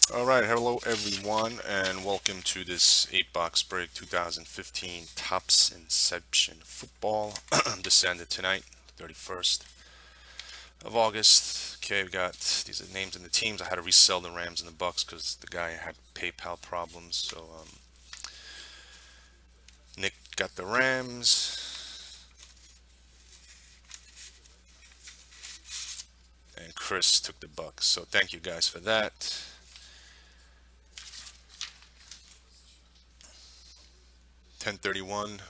Alright, hello everyone, and welcome to this 8-box break 2015 Topps Inception Football. This ended tonight, 31st of August. Okay, we got these are names and the teams. I had to resell the Rams and the Bucks because the guy had PayPal problems. So Nick got the Rams, and Chris took the Bucks. So thank you guys for that.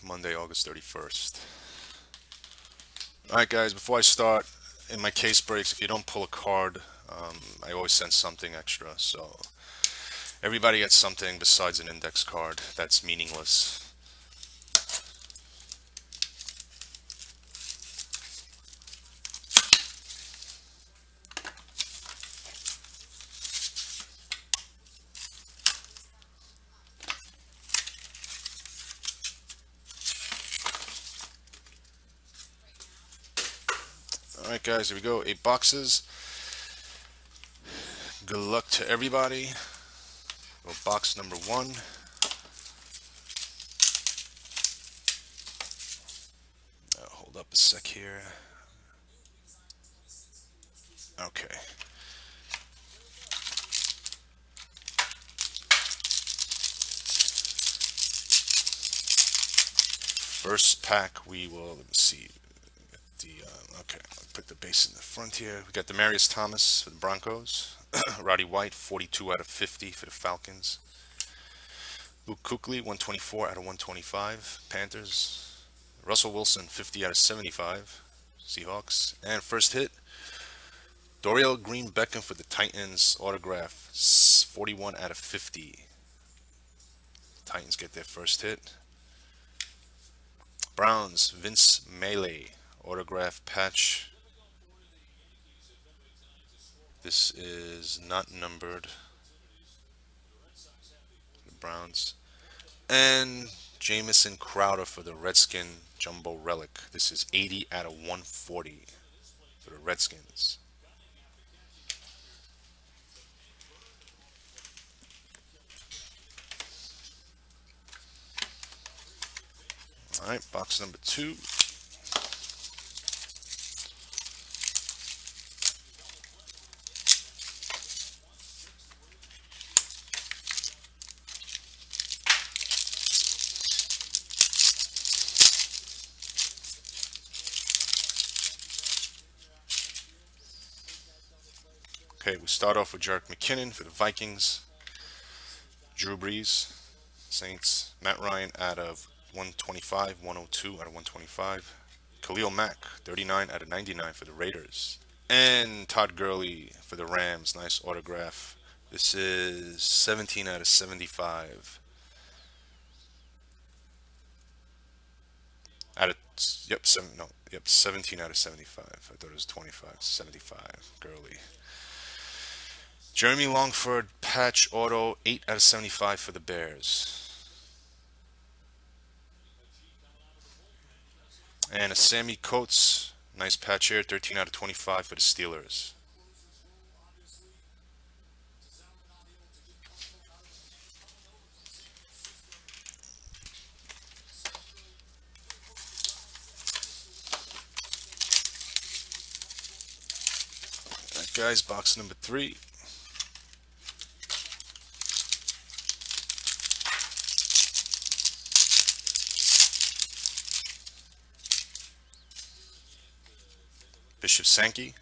Monday, August 31st. Alright guys, before I start, in my case breaks, if you don't pull a card, I always send something extra. So everybody gets something besides an index card that's meaningless. Alright guys, here we go. 8 boxes. Good luck to everybody. Well, box number 1. Hold up a sec here. Okay. First pack, we will, let me see. Okay, I'll put the base in the front here. We got the Marius Thomas for the Broncos. Roddy White, 42 out of 50 for the Falcons. Luke Kuechly, 124 out of 125, Panthers. Russell Wilson, 50 out of 75, Seahawks. And first hit, Dorial Green Beckham for the Titans, autograph, 41 out of 50. Titans get their first hit. Browns, Vince Melee, autograph patch. This is not numbered. The Browns. And Jamison Crowder for the Redskin Jumbo Relic. This is 80 out of 140 for the Redskins. Alright, box number 2. Okay, we start off with Jerick McKinnon for the Vikings. Drew Brees, Saints. Matt Ryan out of 125, 102 out of 125. Khalil Mack, 39 out of 99 for the Raiders. And Todd Gurley for the Rams, nice autograph. This is 17 out of 75. Out of, yep, 17 out of 75. I thought it was 25, 75, Gurley. Jeremy Longford, patch auto, 8 out of 75 for the Bears. And a Sammy Coates, nice patch here, 13 out of 25 for the Steelers. Alright guys, box number 3. Bishop Sankey.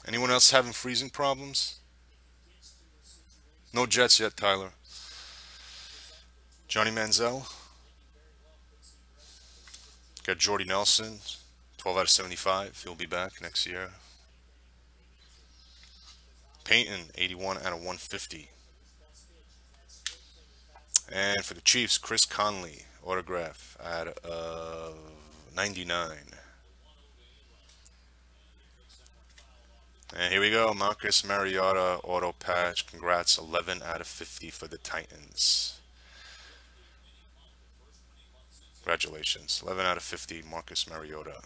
Anyone else having freezing problems? No Jets yet, Tyler. Johnny Manziel. Got Jordy Nelson, 12 out of 75. He'll be back next year. Peyton, 81 out of 150. And for the Chiefs, Chris Conley, autograph out of 99. And here we go, Marcus Mariota, auto patch. Congrats, 11 out of 50 for the Titans. Congratulations, 11 out of 50, Marcus Mariota.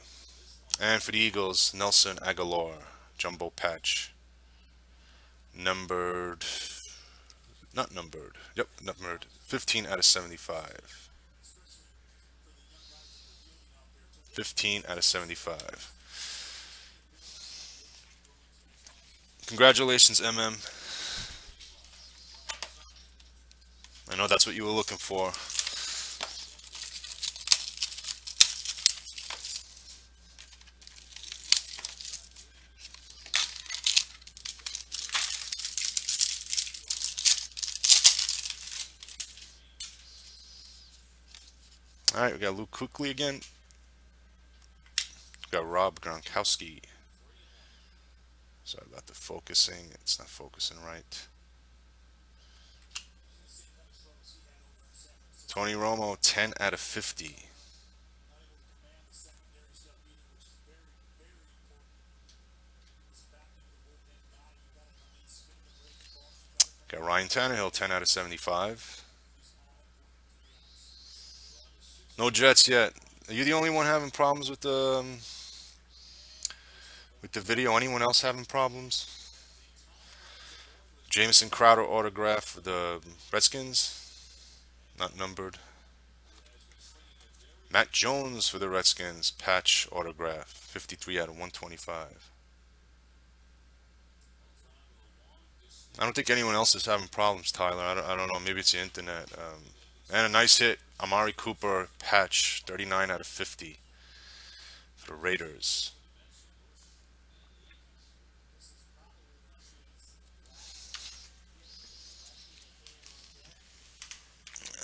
And for the Eagles, Nelson Aguilar, jumbo patch, numbered, not numbered, yep, numbered, 15 out of 75. 15 out of 75. Congratulations, MM. I know that's what you were looking for. All right, we got Luke Kuechly again. We got Rob Gronkowski. Sorry about the focusing. It's not focusing right. Tony Romo, 10 out of 50. Got Ryan Tannehill, 10 out of 75. No Jets yet. Are you the only one having problems with the video? Anyone else having problems? Jamison Crowder autograph for the Redskins. Not numbered. Matt Jones for the Redskins. Patch autograph. 53 out of 125. I don't think anyone else is having problems, Tyler. I don't know. Maybe it's the internet. And a nice hit. Amari Cooper patch. 39 out of 50 for the Raiders.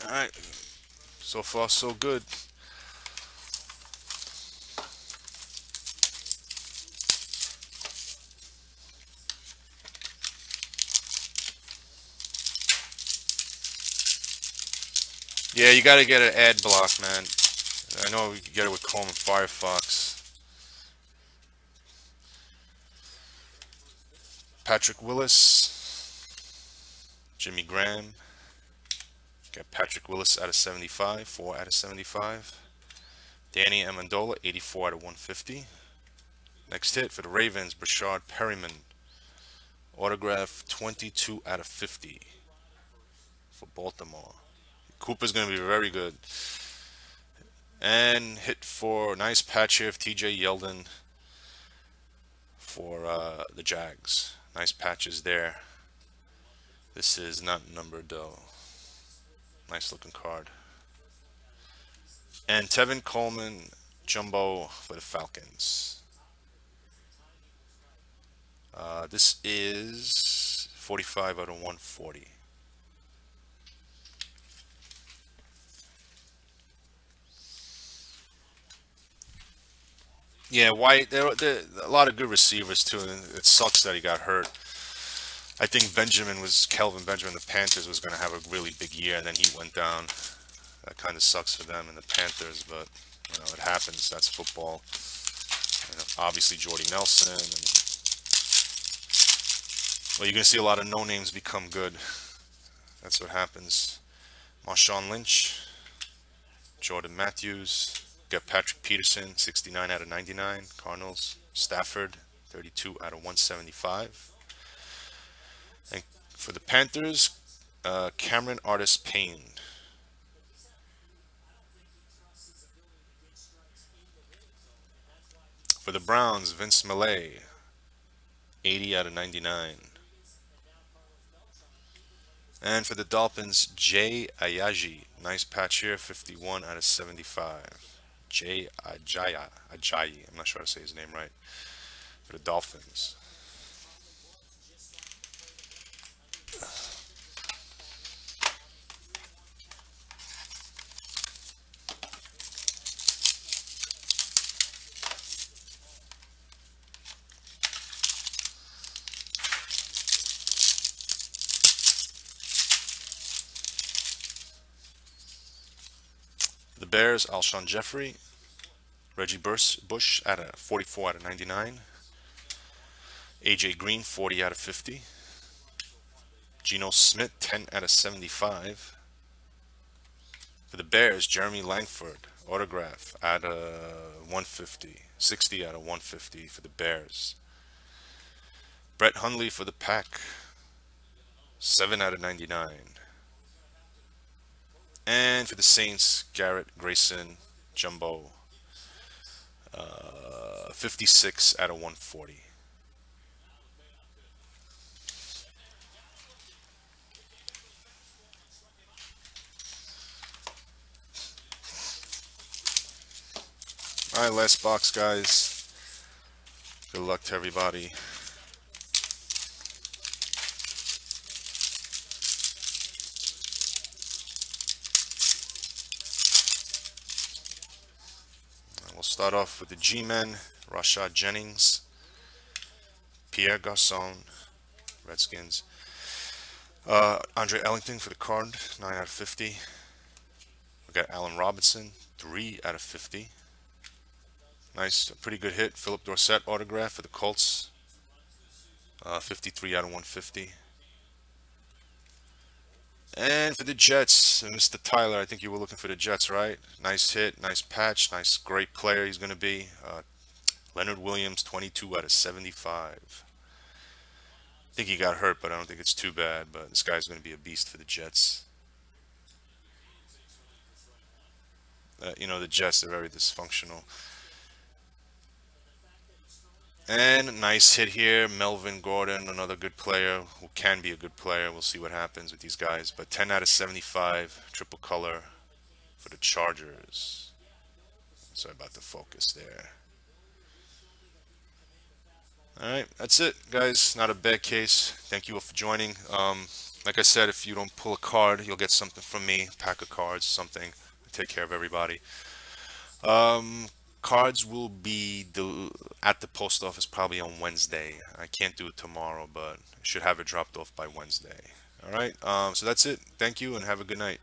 All right. So far, so good. Yeah, you gotta get an ad block, man. I know we can get it with Chrome and Firefox. Patrick Willis, Jimmy Graham. Got Patrick Willis out of 75, 4 out of 75. Danny Amendola, 84 out of 150. Next hit for the Ravens, Brashard Perryman. Autograph, 22 out of 50 for Baltimore. Cooper's going to be very good. And hit for nice patch here of TJ Yeldon for the Jags. Nice patches there. This is not numbered though. Nice looking card. And Tevin Coleman, jumbo for the Falcons. This is 45 out of 140. Yeah, White. There a lot of good receivers too, and it sucks that he got hurt. I think Kelvin Benjamin, the Panthers, was going to have a really big year, and then he went down. That kind of sucks for them and the Panthers, but you know it happens. That's football. You know, obviously, Jordy Nelson. And, well, you're going to see a lot of no names become good. That's what happens. Marshawn Lynch, Jordan Matthews. Got Patrick Peterson, 69 out of 99. Cardinals. Stafford, 32 out of 175. And for the Panthers, Cameron Artis-Payne. For the Browns, Vince Millet, 80 out of 99. And for the Dolphins, Jay Ajayi. Nice patch here, 51 out of 75. Jay Ajayi. I'm not sure how to say his name right. For the Dolphins. The Bears, Alshon Jeffrey. Reggie Bush at a 44 out of 99. AJ Green, 40 out of 50. Geno Smith, 10 out of 75. For the Bears, Jeremy Langford, autograph at 150. 60 out of 150 for the Bears. Brett Hundley for the Pack. 7 out of 99. And for the Saints, Garrett Grayson Jumbo. 56 out of 140. Alright, last box, guys. Good luck to everybody. We'll start off with the G-Men, Rashad Jennings, Pierre Garçon, Redskins, Andre Ellington for the Card, 9 out of 50. We got Allen Robinson, 3 out of 50. Nice, a pretty good hit. Philip Dorsett autograph for the Colts, 53 out of 150. And for the Jets, Mr. Tyler, I think you were looking for the Jets, right? Nice hit, nice patch, nice, great player he's going to be. Leonard Williams, 22 out of 75. I think he got hurt, but I don't think it's too bad. But this guy's going to be a beast for the Jets. You know, the Jets are very dysfunctional. And a nice hit here, Melvin Gordon, another good player who can be a good player. We'll see what happens with these guys. But 10 out of 75, triple color for the Chargers. Sorry about the focus there. Alright, that's it, guys. Not a bad case. Thank you all for joining. Like I said, if you don't pull a card, you'll get something from me. Pack of cards, something. Take care of everybody. Cards will be at the post office probably on Wednesday. I can't do it tomorrow, but I should have it dropped off by Wednesday. Alright, so that's it. Thank you and have a good night.